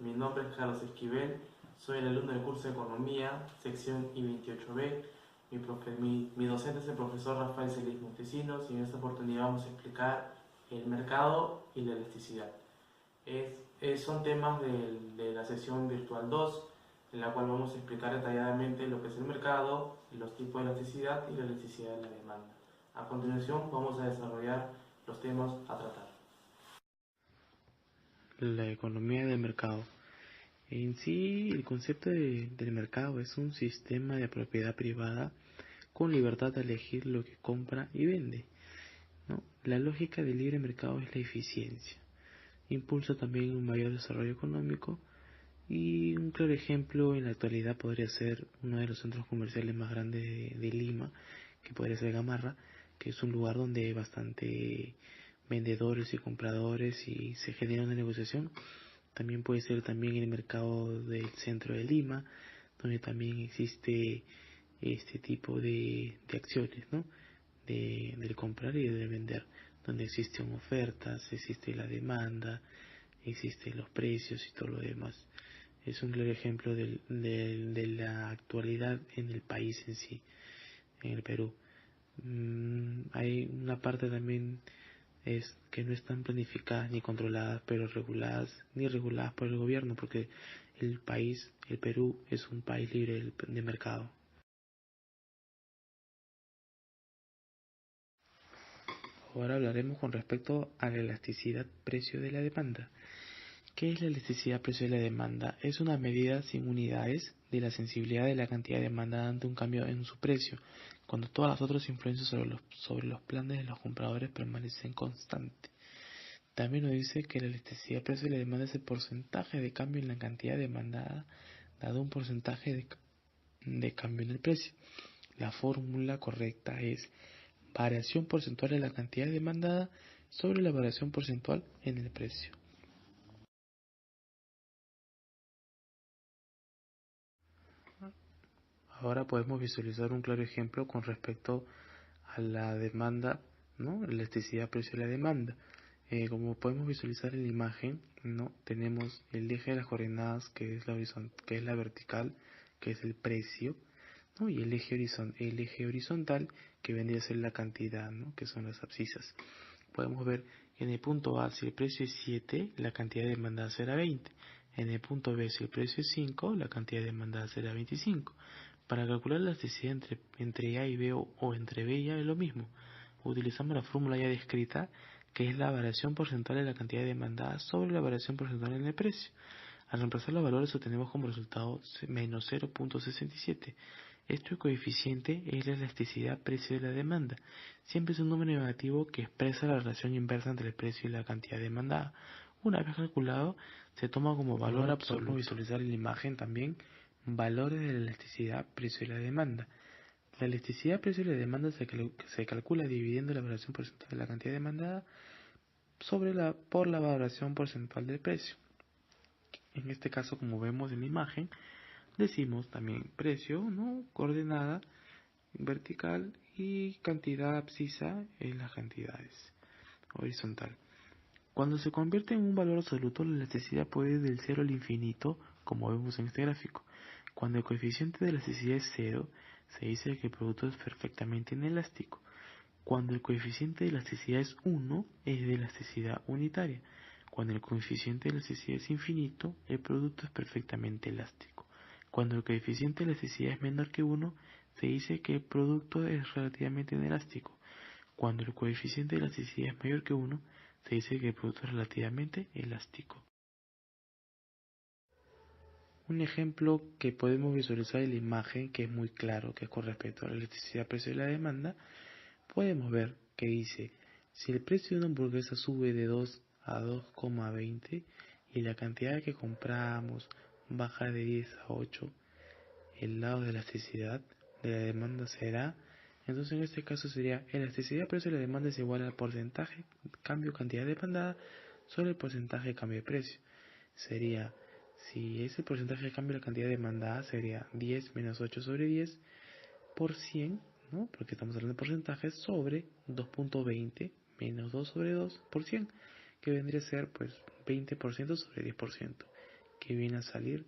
Mi nombre es Carlos Esquivel, soy el alumno del curso de Economía, sección I28B. Mi docente es el profesor Rafael Celis Montesinos y en esta oportunidad vamos a explicar el mercado y la elasticidad. Son temas de la sesión virtual 2, en la cual vamos a explicar detalladamente lo que es el mercado, los tipos de elasticidad y la elasticidad de la demanda. A continuación vamos a desarrollar los temas a tratar. La economía del mercado. En sí, el concepto del mercado es un sistema de propiedad privada con libertad de elegir lo que compra y vende, ¿no? La lógica del libre mercado es la eficiencia. Impulsa también un mayor desarrollo económico y un claro ejemplo en la actualidad podría ser uno de los centros comerciales más grandes de Lima, que podría ser Gamarra, que es un lugar donde hay bastante vendedores y compradores y se genera una negociación. También puede ser también el mercado del centro de Lima, donde también existe este tipo de acciones, ¿no? Del comprar y del vender, donde existen ofertas, existe la demanda, existen los precios y todo lo demás. Es un claro ejemplo de la actualidad en el país en sí, en el Perú. Hay una parte también es que no están planificadas ni controladas, pero reguladas ni reguladas por el gobierno, porque el país, el Perú, es un país libre de mercado. Ahora hablaremos con respecto a la elasticidad precio de la demanda. ¿Qué es la elasticidad precio de la demanda? Es una medida sin unidades de la sensibilidad de la cantidad de demanda ante un cambio en su precio, cuando todas las otras influencias sobre los planes de los compradores permanecen constantes. También nos dice que la elasticidad precio de la demanda es el porcentaje de cambio en la cantidad demandada dado un porcentaje de cambio en el precio. La fórmula correcta es variación porcentual de la cantidad demandada sobre la variación porcentual en el precio. Ahora podemos visualizar un claro ejemplo con respecto a la demanda, ¿no? La elasticidad precio de la demanda. Como podemos visualizar en la imagen, ¿no? Tenemos el eje de las coordenadas que es que es la vertical, que es el precio, ¿no? Y el eje horizontal que vendría a ser la cantidad, ¿no? Que son las abscisas. Podemos ver que en el punto A, si el precio es 7, la cantidad demandada será 20. En el punto B, si el precio es 5, la cantidad demandada será 25. Para calcular la elasticidad entre A y B o entre B y A es lo mismo. Utilizamos la fórmula ya descrita, que es la variación porcentual de la cantidad demandada sobre la variación porcentual en el precio. Al reemplazar los valores obtenemos como resultado menos 0.67. Este coeficiente es la elasticidad precio de la demanda. Siempre es un número negativo que expresa la relación inversa entre el precio y la cantidad demandada. Una vez calculado, se toma como valor absoluto. Podemos visualizar en la imagen también valores de la elasticidad precio de la demanda. La elasticidad precio de la demanda se calcula dividiendo la variación porcentual de la cantidad demandada por la variación porcentual del precio. En este caso, como vemos en la imagen, decimos también precio, ¿no? Coordenada vertical y cantidad abscisa en las cantidades horizontal. Cuando se convierte en un valor absoluto, la elasticidad puede ir del 0 al infinito, como vemos en este gráfico. Cuando el coeficiente de elasticidad es 0, se dice que el producto es perfectamente inelástico. Cuando el coeficiente de elasticidad es 1, es de elasticidad unitaria. Cuando el coeficiente de elasticidad es infinito, el producto es perfectamente elástico. Cuando el coeficiente de elasticidad es menor que 1, se dice que el producto es relativamente inelástico. Cuando el coeficiente de elasticidad es mayor que 1, se dice que el producto es relativamente elástico. Un ejemplo que podemos visualizar en la imagen, que es muy claro, que es con respecto a la elasticidad precio de la demanda, podemos ver que dice, si el precio de una hamburguesa sube de 2 a 2,20 y la cantidad que compramos baja de 10 a 8, el lado de elasticidad de la demanda será, entonces en este caso sería elasticidad precio de la demanda es igual al porcentaje cambio cantidad demandada sobre el porcentaje de cambio de precio. Sería, si ese porcentaje de cambio de la cantidad demandada sería 10 menos 8 sobre 10 por 100, ¿no? Porque estamos hablando de porcentajes sobre 2.20 menos 2 sobre 2 por 100, que vendría a ser pues 20% sobre 10%, que viene a salir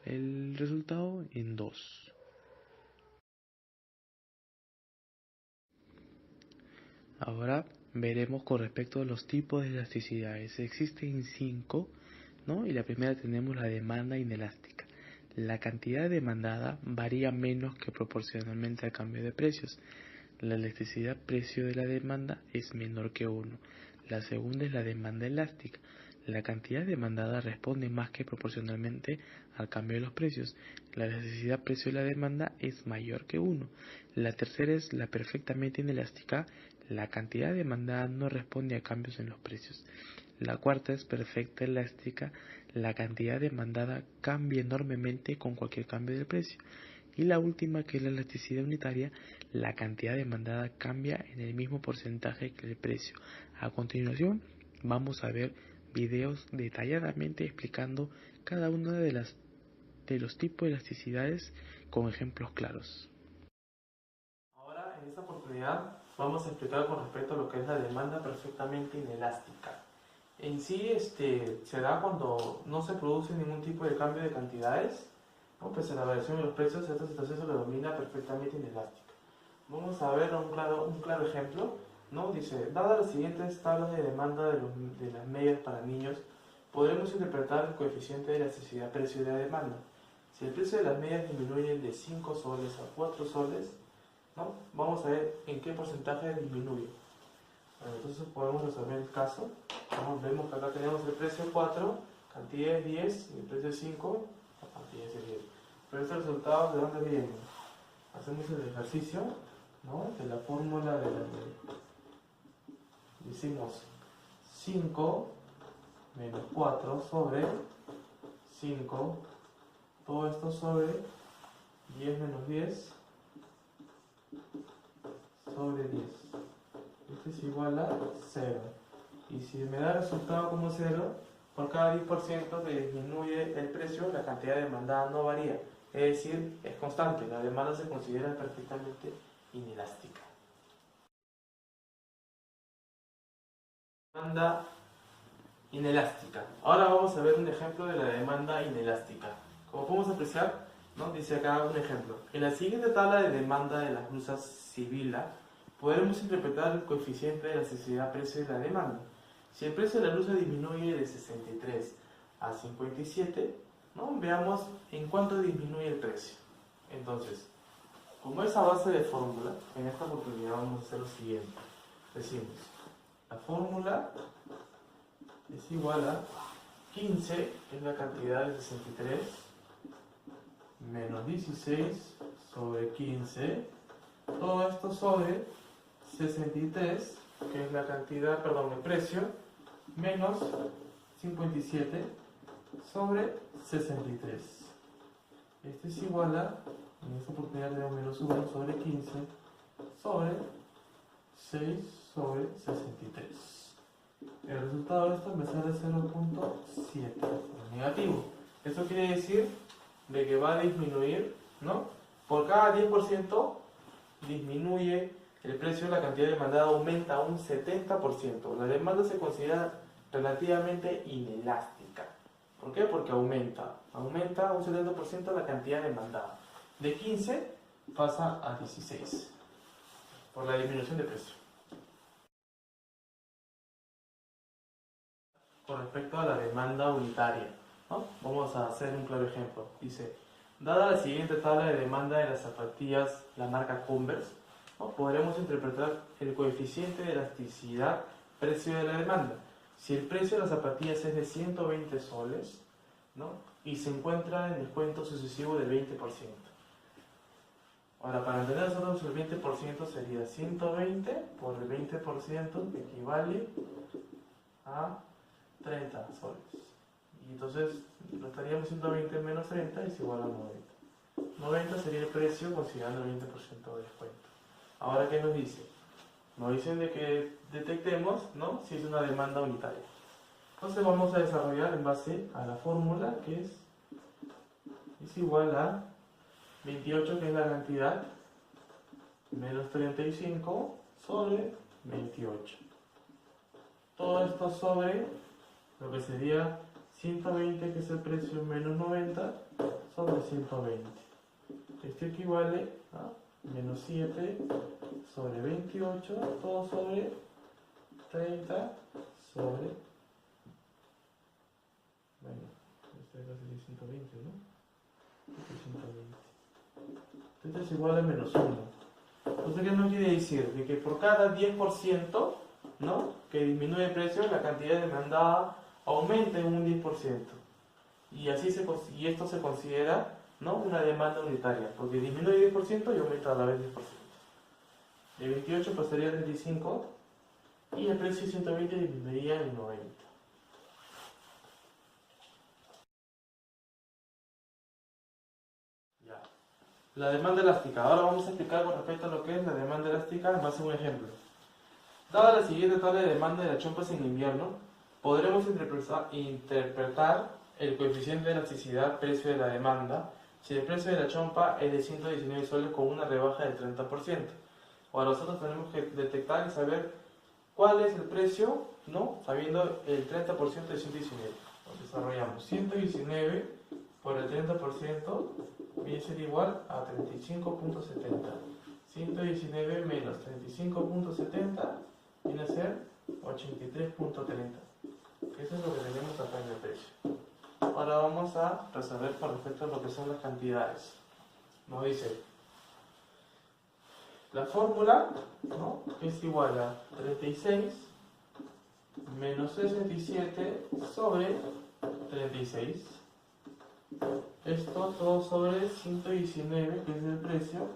el resultado en 2. Ahora veremos con respecto a los tipos de elasticidades. Existen 5, ¿no? Y la primera tenemos la demanda inelástica. La cantidad demandada varía menos que proporcionalmente al cambio de precios. La elasticidad precio de la demanda es menor que 1. La segunda es la demanda elástica. La cantidad demandada responde más que proporcionalmente al cambio de los precios. La elasticidad precio de la demanda es mayor que 1. La tercera es la perfectamente inelástica. La cantidad demandada no responde a cambios en los precios. La cuarta es perfecta elástica. La cantidad demandada cambia enormemente con cualquier cambio del precio. Y la última, que es la elasticidad unitaria, la cantidad demandada cambia en el mismo porcentaje que el precio. A continuación, vamos a ver videos detalladamente explicando cada uno de los tipos de elasticidades con ejemplos claros. Ahora, en esta oportunidad, vamos a explicar con respecto a lo que es la demanda perfectamente inelástica. En sí, se da cuando no se produce ningún tipo de cambio de cantidades, ¿no? Pues en la variación de los precios, esta situación se le denomina perfectamente inelástica. Vamos a ver un claro ejemplo, ¿no? Dice, dadas las siguientes tablas de demanda de las medias para niños, podremos interpretar el coeficiente de elasticidad precio de la demanda. Si el precio de las medias disminuye de 5 soles a 4 soles, ¿no? Vamos a ver en qué porcentaje disminuye. Bueno, entonces podemos resolver el caso, ¿no? Vemos que acá tenemos el precio 4, cantidad es 10, y el precio 5, la cantidad es 10. Pero estos resultados, ¿de dónde vienen? Hacemos el ejercicio, ¿no? De la fórmula de la ley. Decimos 5 menos 4 sobre 5, todo esto sobre 10 menos 10 sobre 10. Esto es igual a 0. Y si me da el resultado como 0, por cada 10% que disminuye el precio, la cantidad demandada no varía. Es decir, es constante. La demanda se considera perfectamente inelástica. Demanda inelástica. Ahora vamos a ver un ejemplo de la demanda inelástica. Como podemos apreciar, ¿no? Dice acá un ejemplo. En la siguiente tabla de demanda de las blusas Sibila, podremos interpretar el coeficiente de elasticidad precio de la demanda. Si el precio de la blusa disminuye de 63 a 57, ¿no? Veamos en cuánto disminuye el precio. Entonces, como esa base de fórmula, en esta oportunidad vamos a hacer lo siguiente. Decimos, la fórmula es igual a 15, que es la cantidad de 63, menos 16 sobre 15, todo esto sobre 63, que es la cantidad, perdón, el precio, menos 57 sobre 63. Este es igual a, en esta oportunidad tenemos menos 1 sobre 15 sobre 6 sobre 63. El resultado de esto me sale 0.7, negativo. Esto quiere decir de que va a disminuir, ¿no? Por cada 10% disminuye el precio, la cantidad demandada aumenta un 70%. La demanda se considera relativamente inelástica. ¿Por qué? Porque aumenta un 70% la cantidad demandada. De 15 pasa a 16 por la disminución de precio. Con respecto a la demanda unitaria, ¿no? Vamos a hacer un claro ejemplo. Dice, dada la siguiente tabla de demanda de las zapatillas, la marca Converse, ¿no? Podremos interpretar el coeficiente de elasticidad precio de la demanda. Si el precio de las zapatillas es de 120 soles, ¿no? Y se encuentra en descuento sucesivo del 20%. Ahora, para entender nosotros el 20% sería 120 por el 20%, que equivale a 30 soles. Y entonces restaríamos 120 menos 30 es igual a 90. 90 sería el precio considerando el 20% de descuento. Ahora, ¿qué nos dice? Nos dicen de que detectemos, ¿no? Si es una demanda unitaria. Entonces vamos a desarrollar en base a la fórmula que es igual a 28, que es la cantidad, menos 35 sobre 28. Todo esto sobre lo que sería 120, que es el precio, menos 90 sobre 120. Esto equivale a menos 7 sobre 28, todo sobre 30 sobre, bueno, esto va a ser 120, ¿no? 120. Esto es igual a menos 1. Entonces, ¿qué nos quiere decir? De que por cada 10%, ¿no?, que disminuye el precio, la cantidad demandada aumenta en un 10%. Y esto se considera, ¿no?, una demanda unitaria, porque disminuye 10% y aumenta a la vez 10%. De 28 pasaría a 35 y el precio de 120 disminuiría en 90. Ya. La demanda elástica. Ahora vamos a explicar con respecto a lo que es la demanda elástica en base a un ejemplo. Dada la siguiente tabla de demanda de las chompas en invierno, podremos interpretar el coeficiente de elasticidad precio de la demanda si el precio de la chompa es de 119 soles con una rebaja del 30%. Ahora nosotros tenemos que detectar y saber cuál es el precio, ¿no?, sabiendo el 30% de 119. Lo desarrollamos. 119 por el 30% viene a ser igual a 35.70. 119 menos 35.70 viene a ser 83.30. Eso es lo que tenemos acá en el precio. Ahora vamos a resolver con respecto a lo que son las cantidades. Nos dice la fórmula, ¿no?, es igual a 36 menos 67 sobre 36. Esto todo sobre 119, que es el precio,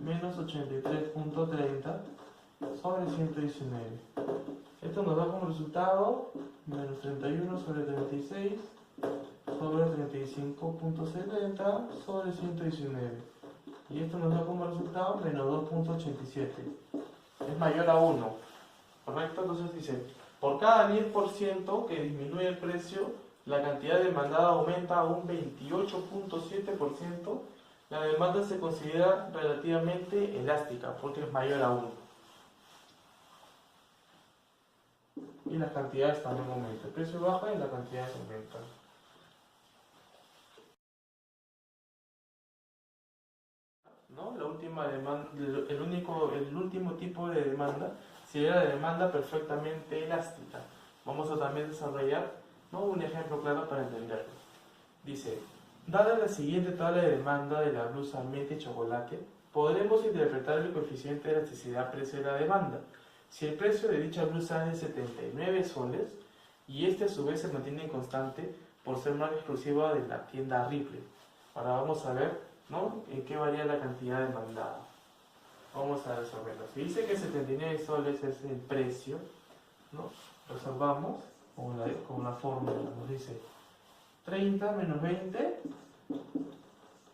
menos 83.30 sobre 119. Esto nos da como resultado menos 31 sobre 36 sobre 35.70 sobre 119. Y esto nos da como resultado menos 2.87. Es mayor a 1. ¿Correcto? Entonces dice, por cada 10% que disminuye el precio, la cantidad demandada aumenta a un 28.7%. La demanda se considera relativamente elástica porque es mayor a 1. Y las cantidades también aumentan. El precio baja y las cantidades aumentan. ¿No? La última demanda, el último tipo de demanda sería la demanda perfectamente elástica. Vamos a también desarrollar, ¿no?, un ejemplo claro para entenderlo. Dice, dada la siguiente tabla de demanda de la blusa menta y chocolate, podremos interpretar el coeficiente de elasticidad precio de la demanda. Si el precio de dicha blusa es de 79 soles y este a su vez se mantiene constante por ser más exclusiva de la tienda Ripley. Ahora vamos a ver, ¿no?, en qué varía la cantidad demandada. Vamos a resolverlo. Si dice que 79 soles es el precio, ¿no?, resolvamos con la fórmula. Nos dice 30 menos 20,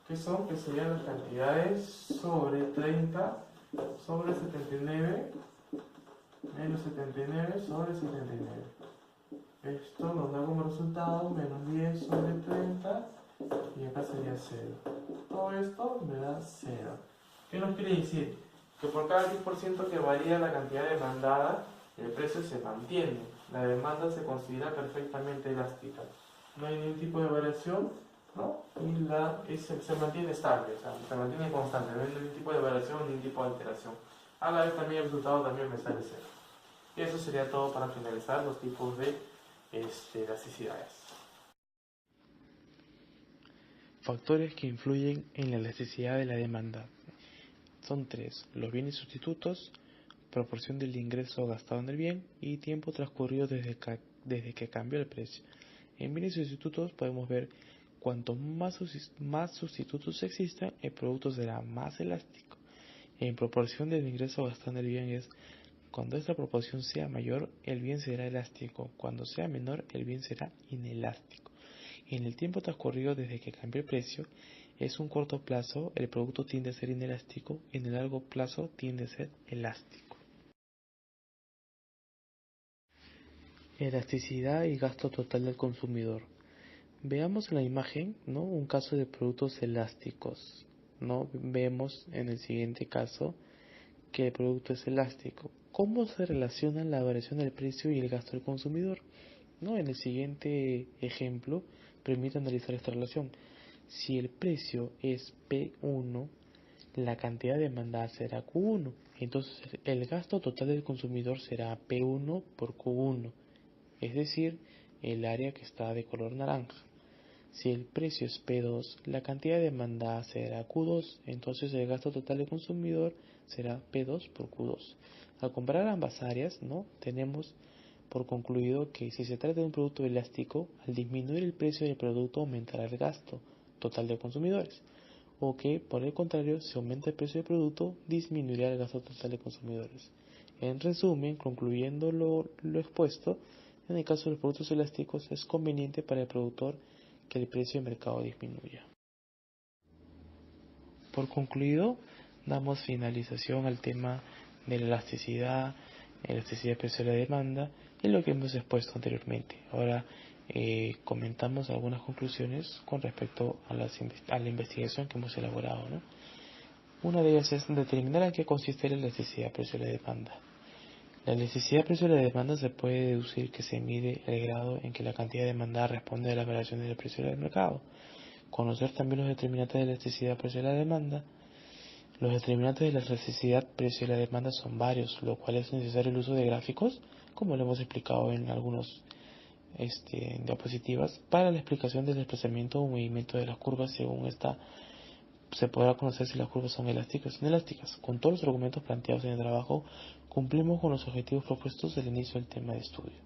¿qué son? Que serían las cantidades sobre 30 sobre 79 menos 79 sobre 79. Esto nos da como resultado menos 10 sobre 30 y acá sería 0. Todo esto me da 0. ¿Qué nos quiere decir? Que por cada 10% que varía la cantidad demandada, el precio se mantiene. La demanda se considera perfectamente elástica. No hay ningún tipo de variación, ¿no? Y se mantiene estable, o sea, se mantiene constante. No hay ningún tipo de variación, ningún tipo de alteración. A la vez también el resultado también me sale 0. Y eso sería todo para finalizar los tipos de elasticidades. Factores que influyen en la elasticidad de la demanda. Son 3. Los bienes sustitutos, proporción del ingreso gastado en el bien y tiempo transcurrido desde que cambió el precio. En bienes sustitutos podemos ver cuanto más sustitutos existan, el producto será más elástico. En proporción del ingreso gastado en el bien es cuando esta proporción sea mayor, el bien será elástico. Cuando sea menor, el bien será inelástico. En el tiempo transcurrido desde que cambió el precio, es un corto plazo, el producto tiende a ser inelástico, en el largo plazo tiende a ser elástico. Elasticidad y gasto total del consumidor. Veamos en la imagen, ¿no?, un caso de productos elásticos. ¿No? Vemos en el siguiente caso que el producto es elástico. ¿Cómo se relaciona la variación del precio y el gasto del consumidor? ¿no? En el siguiente ejemplo, permite analizar esta relación. Si el precio es P1, la cantidad demandada será Q1. Entonces el gasto total del consumidor será P1 por Q1, es decir, el área que está de color naranja. Si el precio es P2, la cantidad demandada será Q2, entonces el gasto total del consumidor será P2 por Q2. Al comparar ambas áreas, ¿no? Tenemos por concluido que si se trata de un producto elástico, al disminuir el precio del producto aumentará el gasto total de consumidores, o que por el contrario, si aumenta el precio del producto, disminuirá el gasto total de consumidores. En resumen, concluyendo lo expuesto, en el caso de los productos elásticos es conveniente para el productor que el precio de mercado disminuya. Por concluido, damos finalización al tema de la elasticidad del precio de la demanda y lo que hemos expuesto anteriormente. Ahora comentamos algunas conclusiones con respecto a la investigación que hemos elaborado, ¿no? Una de ellas es determinar en qué consiste la elasticidad precio de la demanda. La elasticidad precio de la demanda se puede deducir que se mide el grado en que la cantidad demandada responde a las variaciones del precio del mercado. Conocer también los determinantes de elasticidad precio de la demanda. Los determinantes de la elasticidad precio de la demanda son varios, lo cual es necesario el uso de gráficos, como lo hemos explicado en algunos diapositivas, para la explicación del desplazamiento o movimiento de las curvas. Según esta se podrá conocer si las curvas son elásticas o inelásticas. Con todos los argumentos planteados en el trabajo, cumplimos con los objetivos propuestos al inicio del tema de estudio.